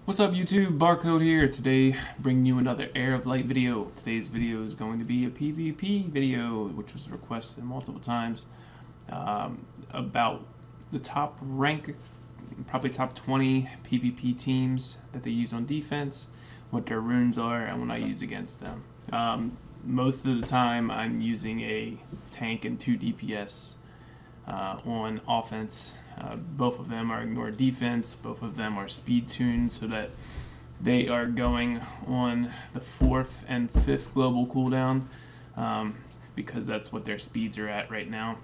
What's up YouTube, Barcode here. Today bringing you another Heir of Light video. Today's video is going to be a PvP video, which was requested multiple times, about the top rank, probably top 20 PvP teams that they use on defense, what their runes are, and what I use against them. Most of the time I'm using a tank and 2 DPS on offense. Both of them are ignore defense, both of them are speed tuned so that they are going on the 4th and 5th global cooldown, because that's what their speeds are at right now.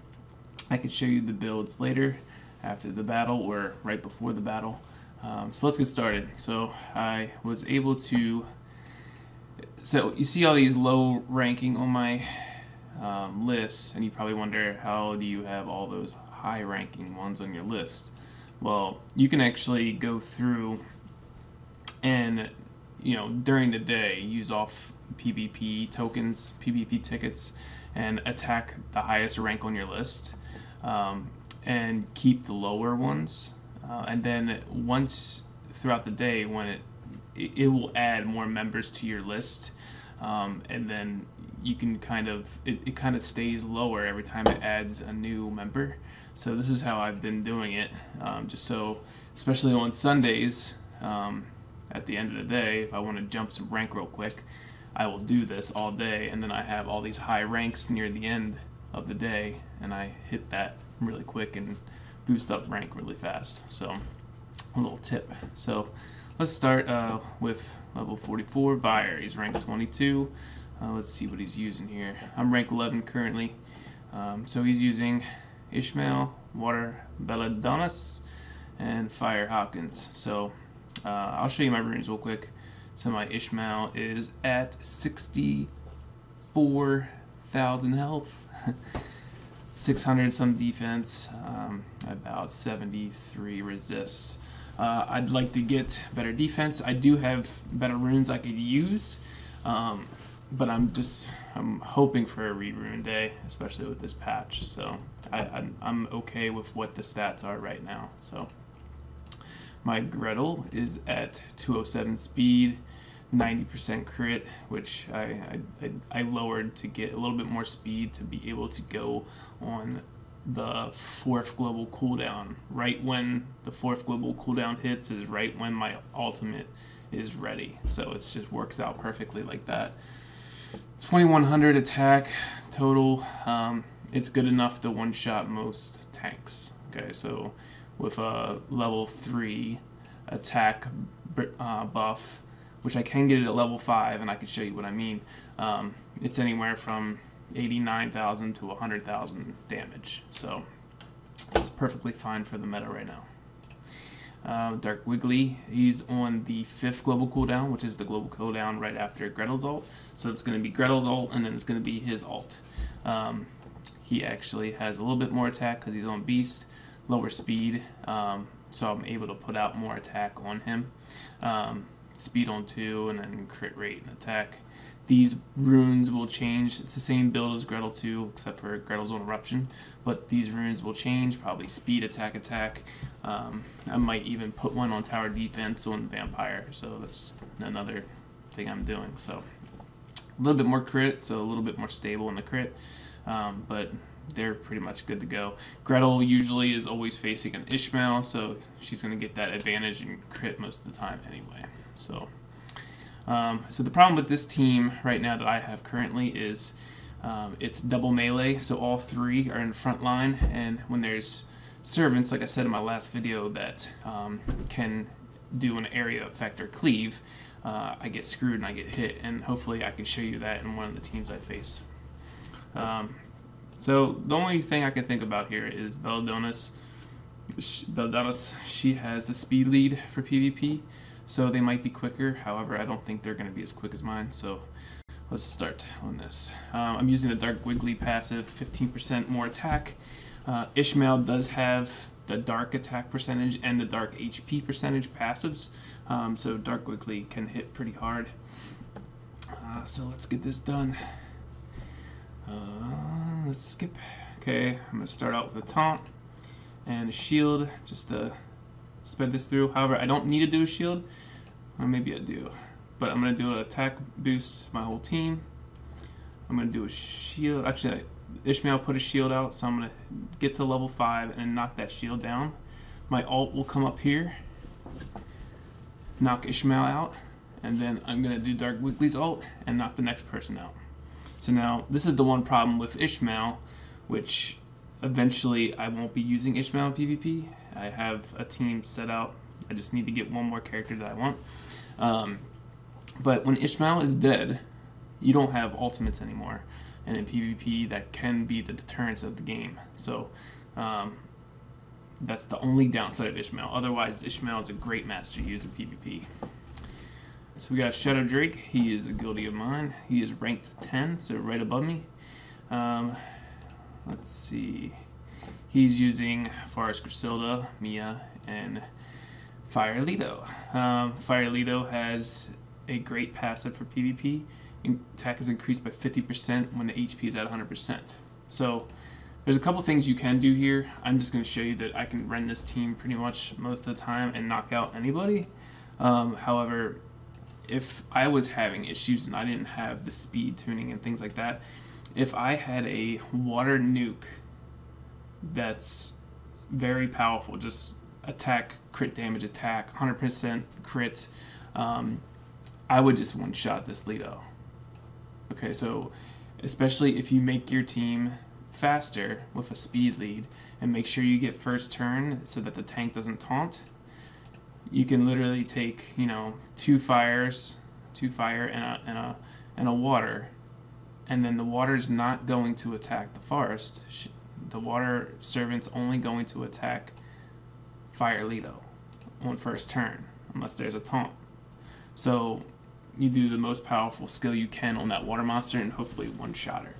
I can show you the builds later after the battle or right before the battle. So let's get started. So I was able to, so you see all these low ranking on my lists, and you probably wonder, how do you have all those high ranking ones on your list? Well, you can actually go through and, during the day use off PvP tokens, PvP tickets, and attack the highest rank on your list, and keep the lower ones, and then once throughout the day, when it will add more members to your list, and then you can it kind of stays lower every time it adds a new member. So this is how I've been doing it, just so, especially on Sundays, at the end of the day, if I want to jump some rank real quick, I will do this all day, and then I have all these high ranks near the end of the day, and I hit that really quick and boost up rank really fast. So a little tip. So let's start with level 44, Heir. He's rank 22. Let's see what he's using here. I'm rank 11 currently. So he's using Ishmael, Water Belladonna's, and Fire Hawkins. So I'll show you my runes real quick. So my Ishmael is at 64,000 health, 600 some defense, about 73 resist. I'd like to get better defense. I do have better runes I could use, but I'm hoping for a re-rune day, especially with this patch. So I'm okay with what the stats are right now. So my Gretel is at 207 speed, 90% crit, which I lowered to get a little bit more speed to be able to go on the 4th global cooldown. Right when the 4th global cooldown hits is right when my ultimate is ready. So it just works out perfectly like that. 2100 attack total. It's good enough to one-shot most tanks. Okay, so with a level 3 attack buff, which I can get it at level 5, and I can show you what I mean. It's anywhere from 89,000 to 100,000 damage, so it's perfectly fine for the meta right now. Dark Wiggly, he's on the 5th global cooldown, which is the global cooldown right after Gretel's ult. So it's going to be Gretel's ult, and then it's going to be his ult. He actually has a little bit more attack because he's on Beast, lower speed, so I'm able to put out more attack on him. Speed on 2, and then crit rate and attack. These runes will change. It's the same build as Gretel 2, except for Gretel's on Eruption, but these runes will change, probably speed, attack. I might even put one on tower defense on Vampire, so that's another thing I'm doing. So a little bit more crit, so a little bit more stable in the crit, but they're pretty much good to go. Gretel usually is always facing an Ishmael, so she's going to get that advantage in crit most of the time anyway. So so the problem with this team right now that I have currently is it's double melee, so all 3 are in front line, and when there's servants, like I said in my last video, that can do an area effect or cleave, I get screwed and I get hit, and hopefully I can show you that in one of the teams I face. So the only thing I can think about here is Belladonna's. She has the speed lead for PvP, so they might be quicker. However, I don't think they're going to be as quick as mine, so let's start on this. I'm using the Dark Wiggly passive, 15% more attack. Ishmael does have the dark attack percentage and the dark HP percentage passives, so Dark Wiggly can hit pretty hard. So let's get this done. Let's skip. Okay, I'm going to start out with a taunt and a shield just to sped this through. However, I don't need to do a shield Or maybe I do. But I'm going to do an attack boost my whole team. I'm going to do a shield. Actually, Ishmael put a shield out, so I'm going to get to level 5 and knock that shield down. My ult will come up here, knock Ishmael out, and then I'm going to do Dark Wiggly's ult and knock the next person out. So now, this is the one problem with Ishmael, which eventually I won't be using Ishmael in PvP. I have a team set out. I just need to get one more character that I want. But when Ishmael is dead, you don't have ultimates anymore. And in PvP, that can be the deterrence of the game. So that's the only downside of Ishmael. Otherwise, Ishmael is a great master to use in PvP. So we got Shadow Drake. He is a guildie of mine. He is ranked 10, so right above me. Let's see. He's using Forest Griselda, Mia, and Fire Lido. Fire Lido has a great passive for PvP. Attack is increased by 50% when the HP is at 100%. So there's a couple things you can do here. I'm just going to show you that I can run this team pretty much most of the time and knock out anybody. However, if I was having issues and I didn't have the speed tuning and things like that, if I had a water nuke that's very powerful, just attack, crit damage, attack, 100% crit, I would just one-shot this Lido. Okay, so especially if you make your team faster with a speed lead and make sure you get first turn so that the tank doesn't taunt, you can literally take, you know, two fire and a water, and then the water's not going to attack the forest. The water servant's only going to attack Fire Lido on first turn unless there's a taunt. So you do the most powerful skill you can on that water monster and hopefully one-shot her.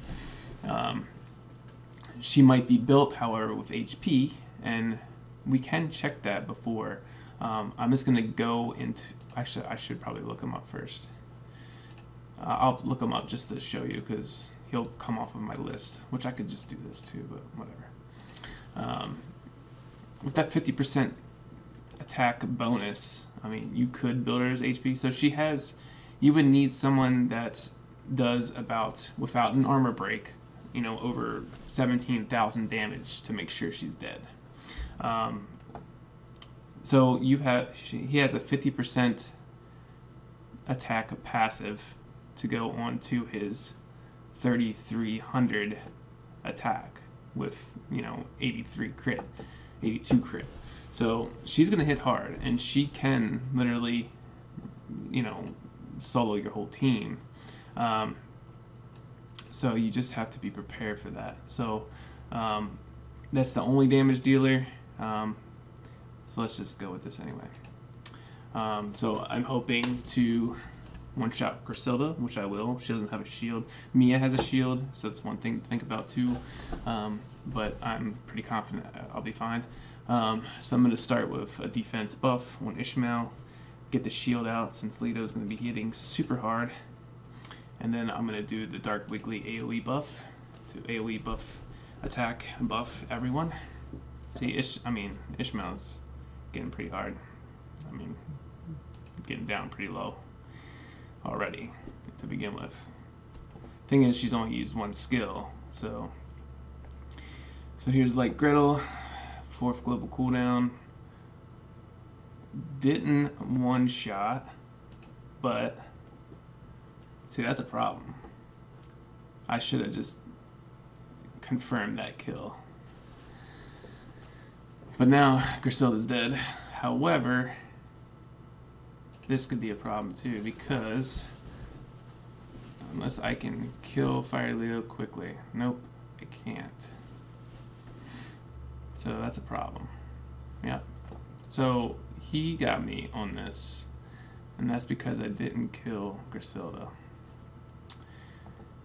She might be built, however, with HP, and we can check that before. I'm just going to go into... Actually, I should probably look him up first. I'll look him up just to show you, because he'll come off of my list, which I could just do this too, but whatever. With that 50% attack bonus, I mean, you could build her as HP. So she has... You would need someone that does about, without an armor break, you know, over 17,000 damage to make sure she's dead. So you have, he has a 50% attack passive to go on to his 3,300 attack with, you know, 83 crit, 82 crit. So she's gonna hit hard, and she can literally, you know, solo your whole team. So you just have to be prepared for that. So that's the only damage dealer. So let's just go with this anyway. So I'm hoping to one-shot Griselda, which I will. She doesn't have a shield. Mia has a shield, so that's one thing to think about too. But I'm pretty confident I'll be fine. So I'm going to start with a defense buff on Ishmael, get the shield out since Lido's going to be hitting super hard. And then I'm going to do the Dark Wiggly AoE buff to AoE buff attack and buff everyone. See, Ishmael's getting pretty hard. I mean, getting down pretty low already to begin with. Thing is, she's only used one skill, so here's Light Gretel, 4th global cooldown. Didn't one-shot, but see, that's a problem. I should have just confirmed that kill. But now Griselda's dead. However, this could be a problem too, because unless I can kill Fire Lido quickly. Nope, I can't. So that's a problem. Yeah. So he got me on this, and that's because I didn't kill Griselda.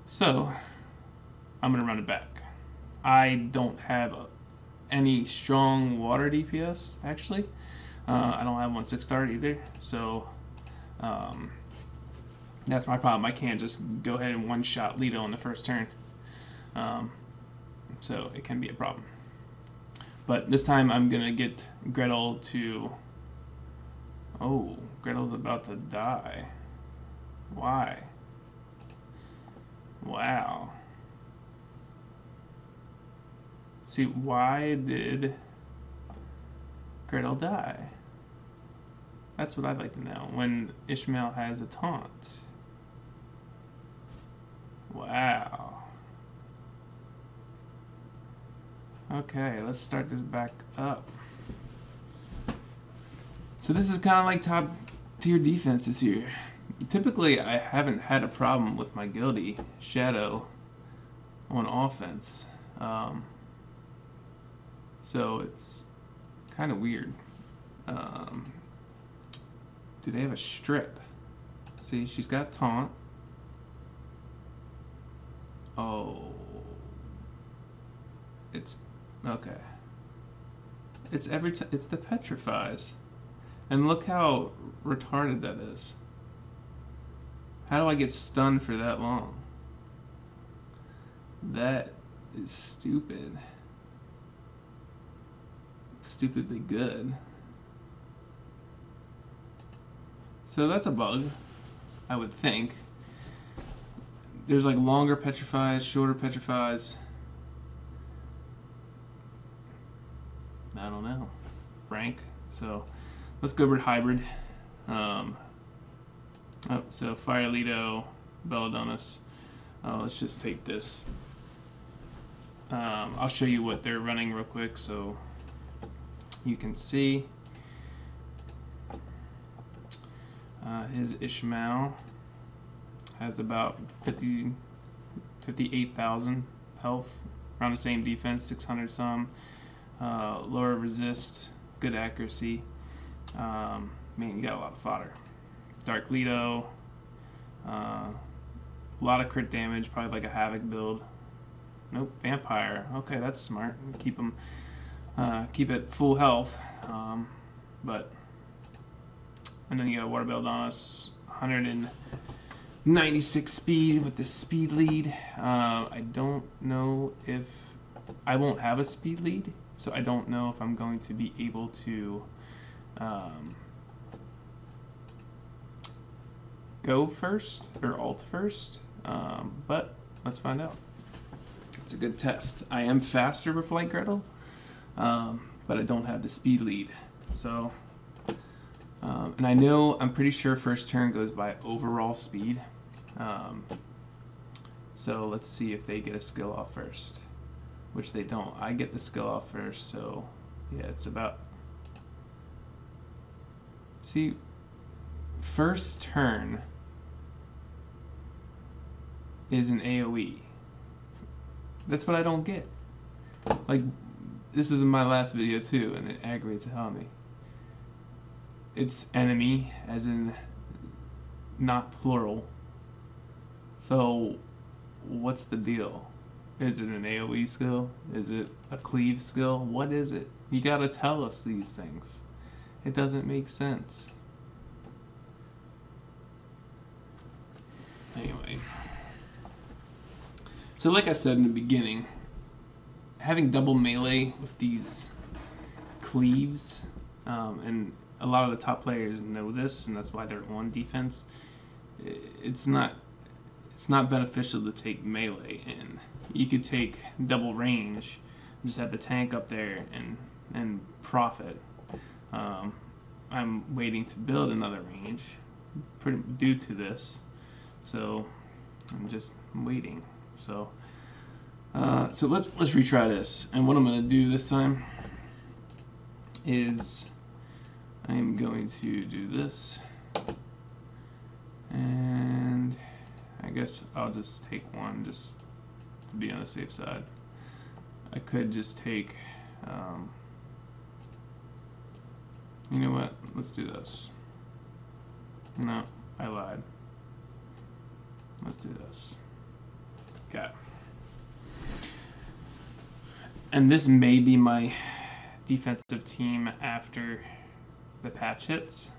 So I'm gonna run it back. I don't have any strong water DPS, actually. I don't have 1 6-star either, so that's my problem. I can't just go ahead and one-shot Lido on the first turn. So it can be a problem. But this time I'm gonna get Gretel to... Oh, Gretel's about to die. Why? Wow. See, why did Gretel die? That's what I'd like to know. When Ishmael has a taunt. Wow. Okay, let's start this back up. So this is kind of like top tier defenses here. Typically, I haven't had a problem with my guilty Shadow on offense. So it's kind of weird. Do they have a strip? See, she's got taunt. Oh. It's okay. It's it's the petrifies. And look how retarded that is. How do I get stunned for that long? That is stupid. Stupidly good. So that's a bug, I would think. There's like longer petrifies, shorter petrifies. I don't know. Rank. So let's go with hybrid. So Fire Lido, Belladonna's. Let's just take this. I'll show you what they're running real quick so you can see. His Ishmael has about 58,000 health, around the same defense, 600 some. Lower resist, good accuracy. Man, you got a lot of fodder. Dark Lido, a lot of crit damage, probably like a Havoc build. Nope, Vampire. Okay, that's smart. Keep them, keep it full health. And then you got Water Belladonna's 196 speed with the speed lead. I don't know if I won't have a speed lead, so I don't know if I'm going to be able to go first or ult first, but let's find out. It's a good test. I am faster with Flight Gretel, but I don't have the speed lead. So, and I know, I'm pretty sure first turn goes by overall speed. So let's see if they get a skill off first, which they don't. I get the skill off first, so yeah, it's about. See, first turn is an AoE. That's what I don't get. Like, this is in my last video too, and it aggravates the hell out of me. It's enemy, as in not plural. So, what's the deal? Is it an AoE skill? Is it a cleave skill? What is it? You gotta tell us these things. It doesn't make sense. Anyway. So like I said in the beginning, having double melee with these cleaves, and a lot of the top players know this, and that's why they're on defense. It's not beneficial to take melee in. You could take double range, just have the tank up there and profit. I'm waiting to build another range, due to this, so I'm just waiting. So let's retry this. And what I'm going to do this time is I'm going to do this, and I guess I'll just take one just to be on the safe side. I could just take, you know what? Let's do this. No, I lied. Let's do this. Okay. And this may be my defensive team after the patch hits.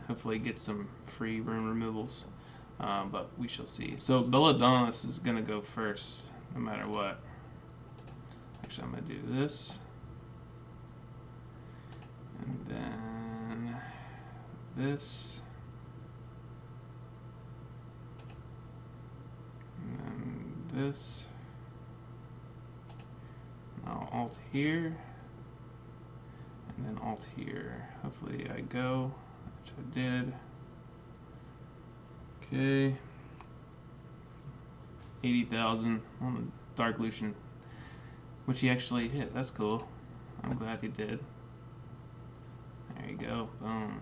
Hopefully get some free rune removals, but we shall see. So Belladonna's is going to go first, no matter what. Actually, I'm going to do this. And then this. And then this. I'll alt here. And then alt here. Hopefully I go, which I did. Okay. 80,000 on the Dark Lucian, which he actually hit. That's cool. I'm glad he did. There you go. Boom.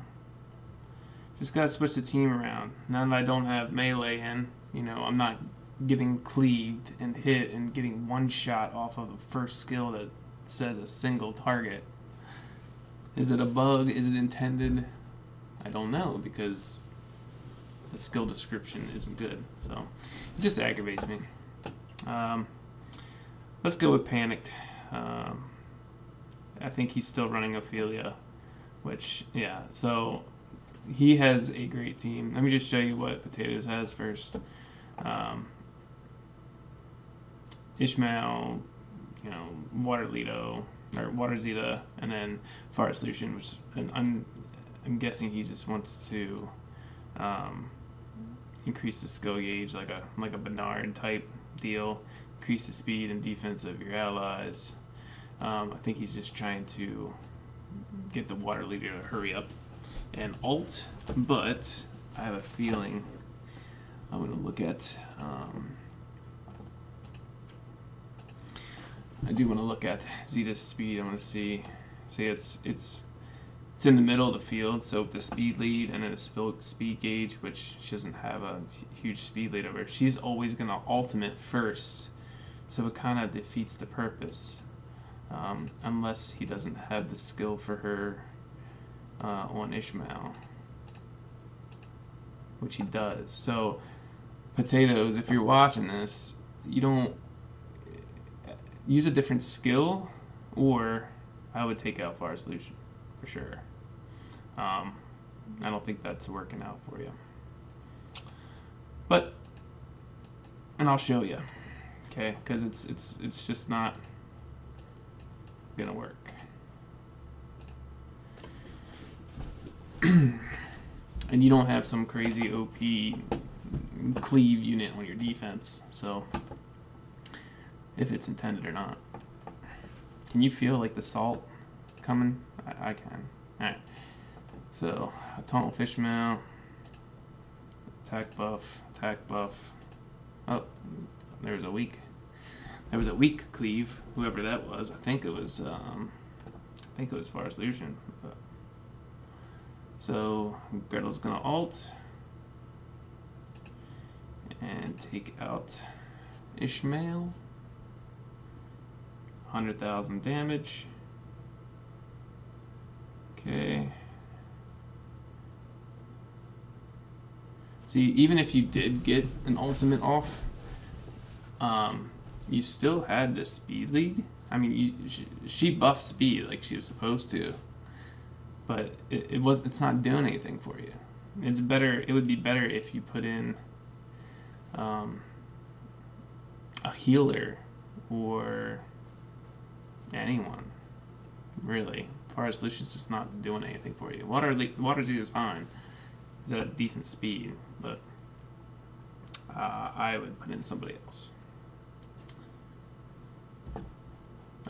Just gotta switch the team around. Now that I don't have melee in, you know, I'm not getting cleaved and hit and getting one shot off of a first skill that says a single target. Is it a bug? Is it intended? I don't know, because the skill description isn't good, so it just aggravates me. Let's go with Panicked. I think he's still running Ophelia, which, yeah, so he has a great team. Let me just show you what Potatoes has first. Ishmael, you know, Water Lido, or Water Zeta, and then Forest Lucian, which I'm guessing he just wants to increase the skill gauge like a Bernard type deal, increase the speed and defense of your allies. I think he's just trying to get the Water Leader to hurry up and ult, but I have a feeling I'm going to look at I do want to look at Zeta's speed. I want to see it's in the middle of the field, so with the speed lead and then a speed gauge, which she doesn't have a huge speed lead over, she's always going to ultimate first, so it kind of defeats the purpose, unless he doesn't have the skill for her on Ishmael, which he does. So Potatoes, if you're watching this, you don't use a different skill, or I would take out Forest Lucian for sure. I don't think that's working out for you, but, and I'll show you, okay? Because it's just not gonna work. And you don't have some crazy OP cleave unit on your defense, so if it's intended or not. Can you feel like the salt coming? I can. Alright. So, a Tunnel Fishmail, attack buff. Oh, there was a weak cleave, whoever that was. I think it was Forest Lucian. So Gretel's gonna ult and take out Ishmael. 100,000 damage. Okay. See, even if you did get an ultimate off, you still had the speed lead. I mean, she buffed speed like she was supposed to, but it's not doing anything for you. It's better. It would be better if you put in a healer or anyone, really. Forest Lucian's just not doing anything for you. Water Zeta is fine. It's at a decent speed, but I would put in somebody else.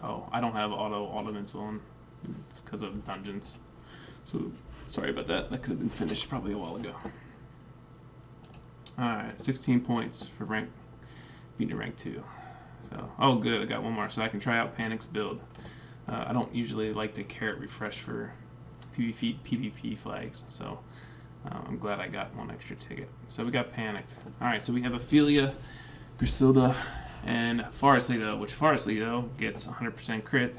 Oh, I don't have auto on. It's because of dungeons. So sorry about that. That could have been finished probably a while ago. Alright, 16 points for beating rank 2. So, oh good, I got one more, so I can try out Panic's build. I don't usually like to carrot refresh for PvP flags, so I'm glad I got one extra ticket. So we got Panicked. Alright, so we have Ophelia, Griselda, and Forest Lido, which Forest Lido gets 100% crit,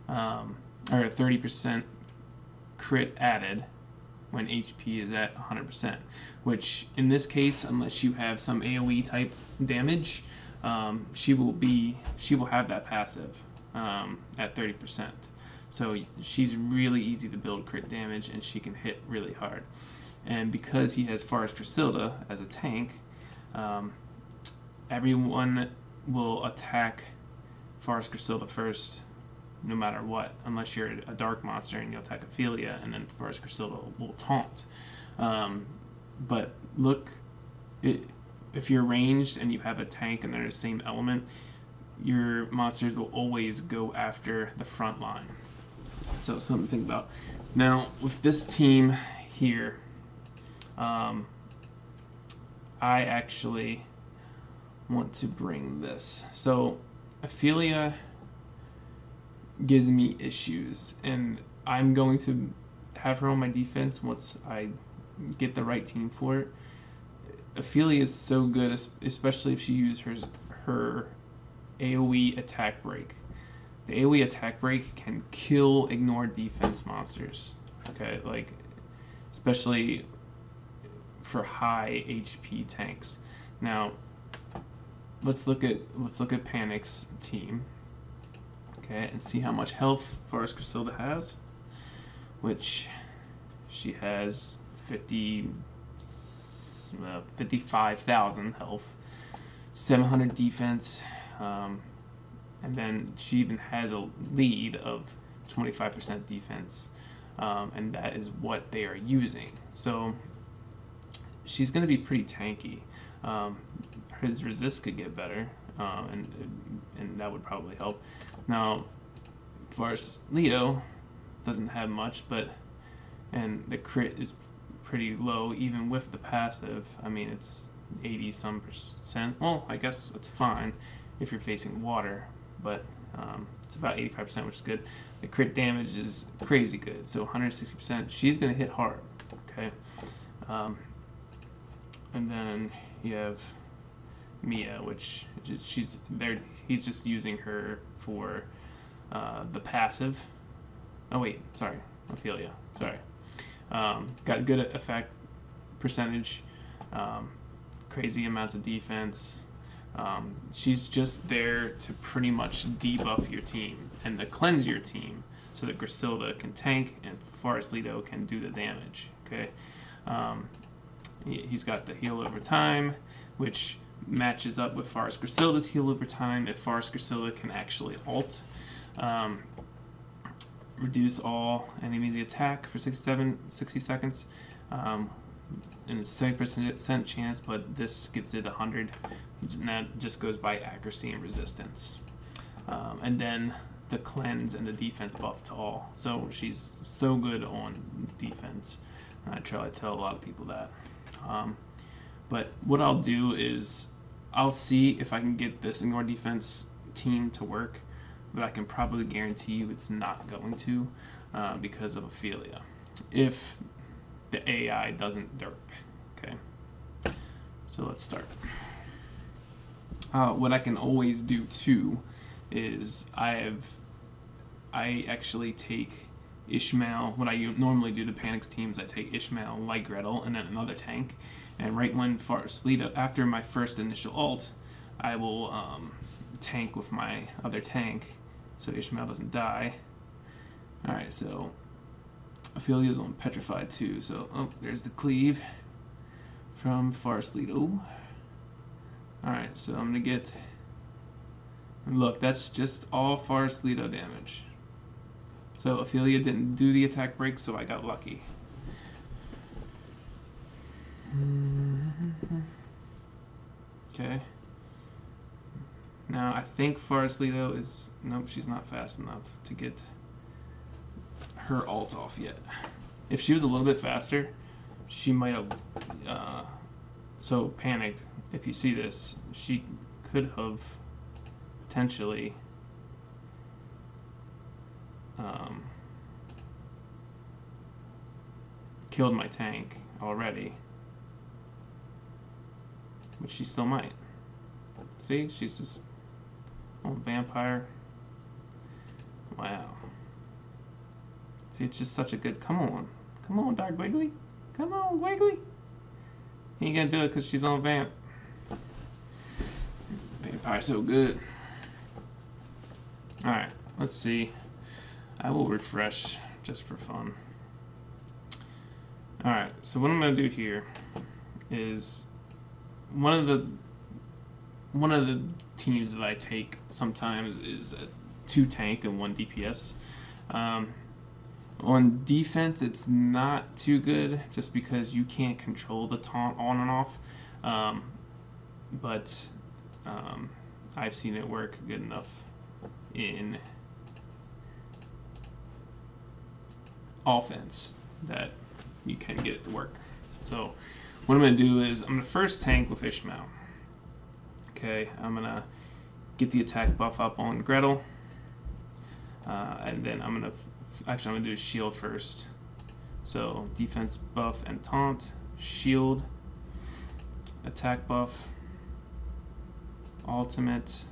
or 30% crit added when HP is at 100%, which in this case, unless you have some AoE type damage, she will have that passive at 30%. So she's really easy to build crit damage, and she can hit really hard. And because he has Forest Griselda as a tank, everyone will attack Forest Griselda first no matter what, unless you're a dark monster and you'll attack Ophelia, and then Forest Crescilla will taunt. But look, if you're ranged and you have a tank and they're the same element, your monsters will always go after the front line. So something to think about. Now, with this team here, I actually want to bring this. So Ophelia gives me issues, and I'm going to have her on my defense once I get the right team for it. Ophelia is so good, especially if she uses her AoE attack break. The AoE attack break can kill ignored defense monsters. Okay, like especially for high HP tanks. Now, let's look at Panic's team. Okay, and see how much health Forest Crescilla has, which she has 55,000 health, 700 defense, and then she even has a lead of 25% defense, and that is what they are using. So she's going to be pretty tanky. His resist could get better, and that would probably help. Now, Forest Leo doesn't have much, and the crit is pretty low even with the passive. I mean, it's 80-some%. Well, I guess it's fine if you're facing water, but it's about 85%, which is good. The crit damage is crazy good, so 160%. She's going to hit hard, okay? And then you have Mia, which he's just using her for the passive. Oh wait, sorry, Ophelia. Sorry. Got a good effect percentage, crazy amounts of defense. She's just there to pretty much debuff your team and to cleanse your team so that Crescilla can tank and Forest Leto can do the damage. Okay. He's got the heal over time, which matches up with Forest Crescilla's heal over time if Forest Crescilla can actually ult. Reduce all enemies attack for 60 seconds. And it's a 70% chance, but this gives it 100. And that just goes by accuracy and resistance. And then the cleanse and the defense buff to all. So she's so good on defense. I try to tell a lot of people that. But what I'll do is I'll see if I can get this Ignore Defense team to work, but I can probably guarantee you it's not going to because of Ophelia. If the AI doesn't derp. Okay, so let's start. What I can always do too is I actually take Ishmael. What I normally do to Panic's teams, I take Ishmael, Light Gretel, and then another tank. And right when Forest Leto, after my first initial ult, I will tank with my other tank so Ishmael doesn't die. Alright, so Ophelia's on Petrified too, so there's the cleave from Forest Leto. Alright, so I'm gonna get, and look, that's just all Forest Leto damage. So Ophelia didn't do the attack break, so I got lucky. Okay. Now I think Forest Leto is, nope, she's not fast enough to get her ult off yet. If she was a little bit faster, she might have, so Panic, if you see this, she could have potentially killed my tank already, but she still might. See, she's just on Vampire. Wow. See, it's just such a good, come on Dark Wiggly, come on Wiggly. He ain't gonna do it because she's on Vamp. Vampire's so good. Alright, let's see. I will refresh just for fun. Alright, so what I'm going to do here is one of the teams that I take sometimes is 2 tank and 1 DPS. On defense, it's not too good just because you can't control the taunt on and off. But I've seen it work good enough in offense that you can get it to work. So what I'm going to do is I'm going to first tank with Ishmael. Okay, I'm going to get the attack buff up on Gretel. And then I'm going to actually, I'm going to do a shield first. So defense buff and taunt, shield, attack buff, ultimate,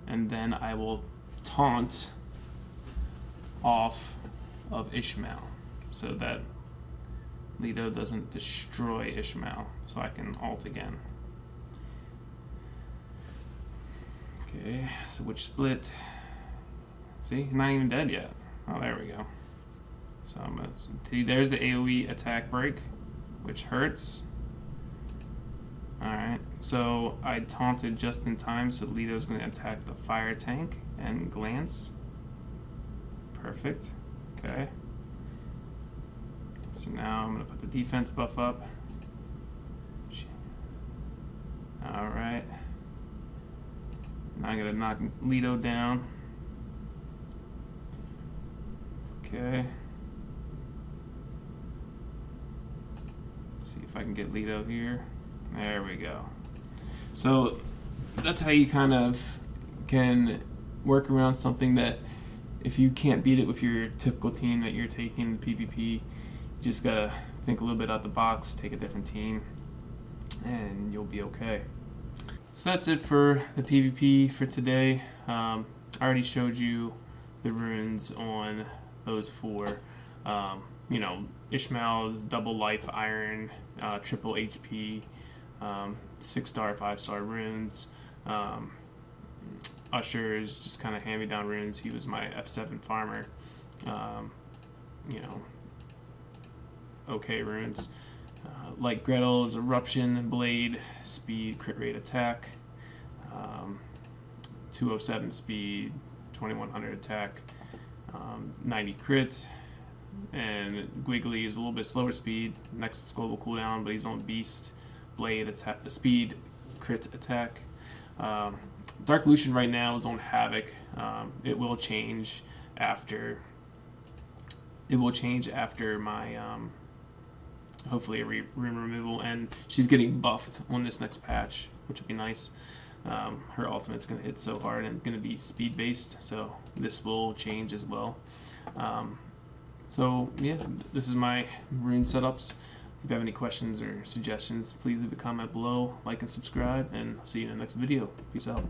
and then I will taunt off of Ishmael so that Lido doesn't destroy Ishmael, so I can ult again. Okay, switch split. See, he's not even dead yet. Oh, there we go. So I'm gonna see, there's the AoE attack break, which hurts. Alright, so I taunted just in time, so Lido's going to attack the fire tank and glance. Perfect. Okay. So now I'm going to put the defense buff up. Alright. Now I'm going to knock Lido down. Okay. Let's see if I can get Lido here. There we go. So that's how you kind of can work around something that if you can't beat it with your typical team that you're taking PvP, you just gotta think a little bit out the box, take a different team, and you'll be okay. So that's it for the PvP for today. I already showed you the runes on those 4. You know, Ishmael's double life iron, triple HP, 6-star, 5-star runes. Usher is just kind of hand-me-down runes. He was my F7 farmer. You know, okay runes. Like Gretel is Eruption, Blade, Speed, Crit Rate, Attack, 207 Speed, 2100 Attack, 90 Crit, and Gwiggly is a little bit slower speed, next global cooldown, but he's on Beast, Blade, attack, Speed, Crit, Attack. Dark Lucian right now is on Havoc. It will change after. It will change after my hopefully a rune removal, and she's getting buffed on this next patch, which would be nice. Her ultimate's going to hit so hard and going to be speed based, so this will change as well. So yeah, this is my rune setups. If you have any questions or suggestions, please leave a comment below, like and subscribe, and I'll see you in the next video. Peace out.